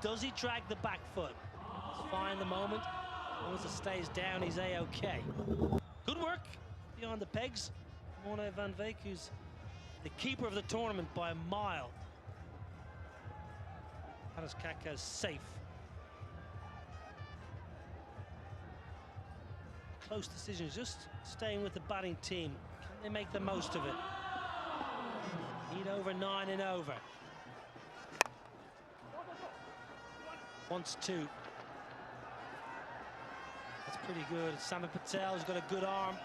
Does he drag the back foot? He's fine the moment. As long as it stays down, he's A-OK. Good work beyond the pegs. Morne van Veek, who's the keeper of the tournament by a mile. Khadka is safe. Close decisions, just staying with the batting team. Can they make the most of it? Need over 9 and over. Wants 2. That's pretty good. Samet Patel's got a good arm.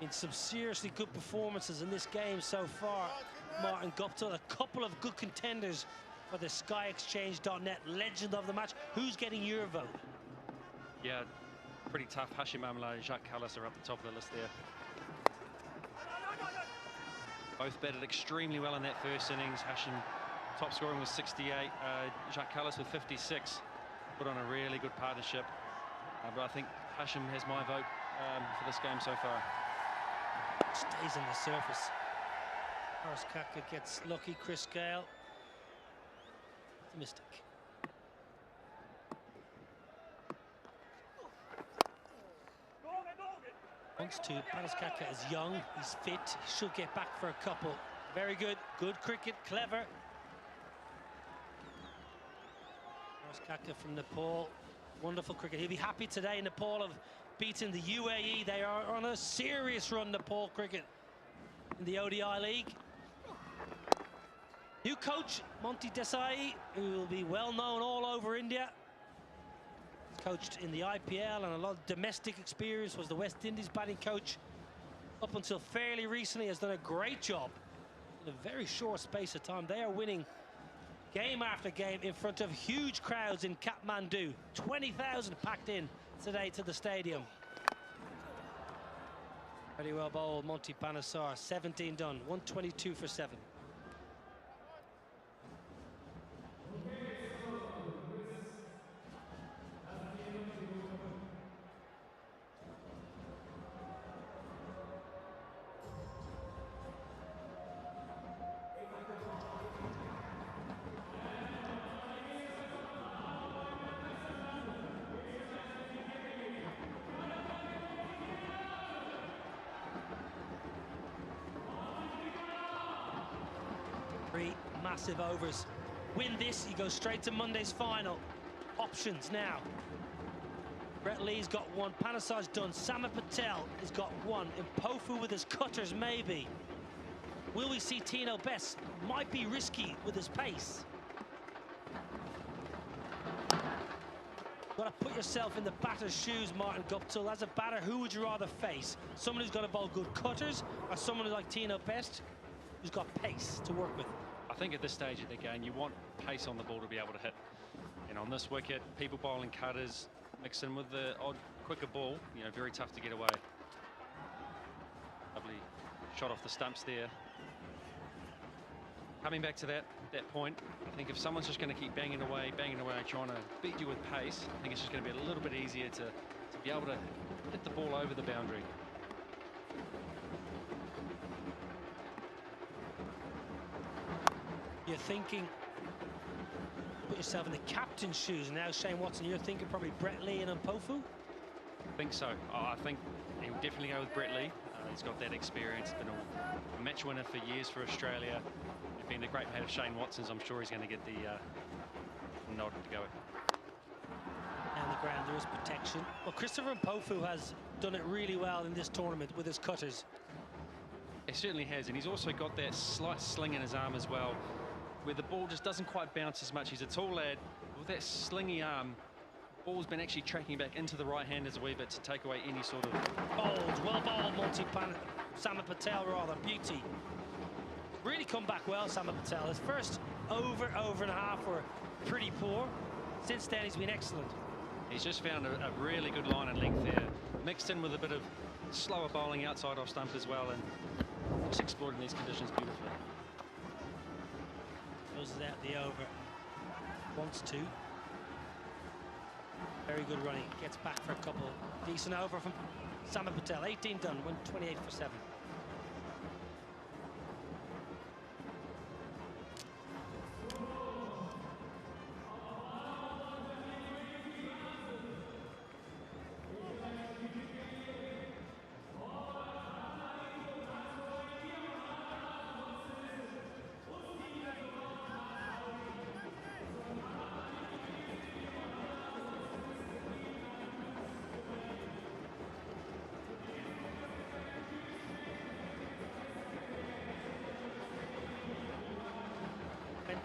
In some seriously good performances in this game so far. Martin Guptill, a couple of good contenders for the SkyExchange.net legend of the match. Who's getting your vote? Yeah, pretty tough. Hashim Amla, Jacques Kallis are up the top of the list there. Both batted extremely well in that first innings. Hashim top scoring was 68. Jacques Kallis with 56. Put on a really good partnership. But I think Hashim has my vote for this game so far. Stays on the surface. Khadka gets lucky. Chris Gale. It's a mistake. Wants to. Khadka is young. He's fit. He should get back for a couple. Very good. Good cricket. Clever. Khadka from Nepal. Wonderful cricket. He'll be happy today. Nepal have beaten the UAE. They are on a serious run, Nepal cricket, in the ODI League. New coach, Monty Desai, who will be well known all over India. He's coached in the IPL and a lot of domestic experience, was the West Indies batting coach up until fairly recently, has done a great job in a very short space of time. They are winning game after game in front of huge crowds in Kathmandu. 20,000 packed in today to the stadium. Very well bowled, Monty Panesar. 17 done, 122 for 7. Three massive overs. Win this, you go straight to Monday's final. Options now. Brett Lee's got 1, Panesar's done, Samet Patel has got 1. Mpofu with his cutters, maybe. Will we see Tino Best? Might be risky with his pace. Got to put yourself in the batter's shoes, Martin Guptill. As a batter, who would you rather face? Someone who's got to bowl good cutters, or someone like Tino Best, who's got pace to work with? I think at this stage of the game, you want pace on the ball to be able to hit. And on this wicket, people bowling cutters, mixed in with the odd quicker ball, you know, very tough to get away. Lovely shot off the stumps there. Coming back to that point, I think if someone's just going to keep banging away, trying to beat you with pace, I think it's just going to be a little bit easier to be able to hit the ball over the boundary. You're thinking, put yourself in the captain's shoes. Now, Shane Watson, you're thinking probably Brett Lee and Mpofu? I think so. I think he'll definitely go with Brett Lee. He's got that experience, been a match winner for years for Australia. Being the great mate of Shane Watson's, I'm sure he's going to get the nod to go. And the ground, there is protection. Well, Christopher Mpofu has done it really well in this tournament with his cutters. He certainly has, and he's also got that slight sling in his arm as well, where the ball just doesn't quite bounce as much. He's a tall lad with that slingy arm. Ball's been actually tracking back into the right handers a wee bit to take away any sort of... Well bowled, Samet Patel rather, beauty. Really come back well, Samet Patel. His first over and a half were pretty poor. Since then, he's been excellent. He's just found a really good line and length there, mixed in with a bit of slower bowling outside off stump as well, and just exploiting these conditions beautifully. Closes out the over. Wants to. Very good running. Gets back for a couple. Decent over from Samet Patel. 18 done. Went 28 for 7.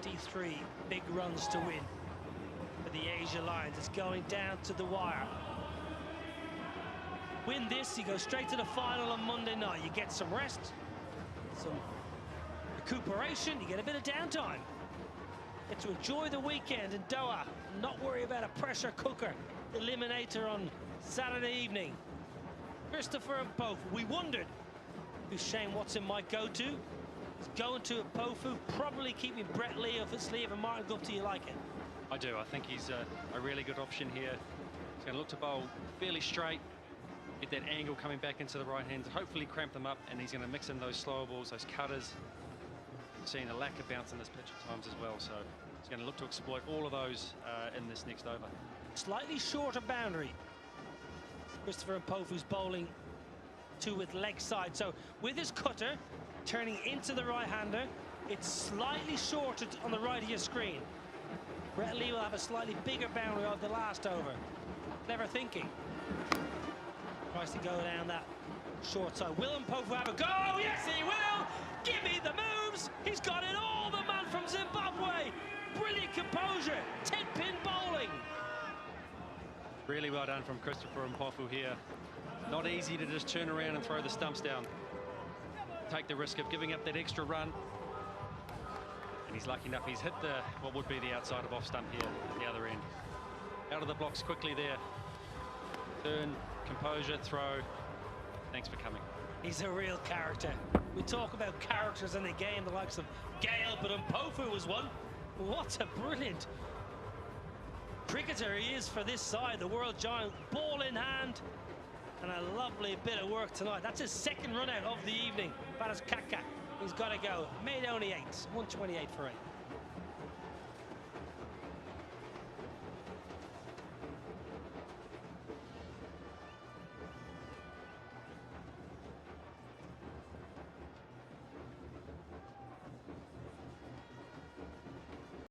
23 big runs to win for the Asia Lions. It's going down to the wire. Win this, you go straight to the final on Monday night. You get some rest, some recuperation, you get a bit of downtime. Get to enjoy the weekend in Doha and not worry about a pressure cooker eliminator on Saturday evening. Christopher Mpofu, we wondered if Shane Watson might go to. He's going to Mpofu, probably keeping Brett Lee off his sleeve. And Martin Gupta, you like it? I do. I think he's a really good option here. He's going to look to bowl fairly straight, get that angle coming back into the right hand, hopefully cramp them up, and he's going to mix in those slower balls, those cutters. Seeing a lack of bounce in this pitch at times as well, so he's going to look to exploit all of those in this next over. Slightly shorter boundary. Christopher Mpofu's bowling to with leg side, so with his cutter turning into the right-hander, it's slightly shorted on the right of your screen. Brett Lee will have a slightly bigger boundary of the last over. Clever thinking. Tries to go down that short side. Will Mpofu have a go? Yes, he will! Give me the moves! He's got it all, the man from Zimbabwe! Brilliant composure, 10-pin bowling. Really well done from Christopher Mpofu here. Not easy to just turn around and throw the stumps down. Take the risk of giving up that extra run. And he's lucky enough, he's hit what would be the outside of off stump here at the other end. Out of the blocks quickly there. Turn, composure, throw. Thanks for coming. He's a real character. We talk about characters in the game, the likes of Gale, but Mpofu was one. What a brilliant cricketer he is for this side, the world giant. Ball in hand, and a lovely bit of work tonight. That's his second run out of the evening. Khadka, he's got to go. Made only 8, 128 for 8.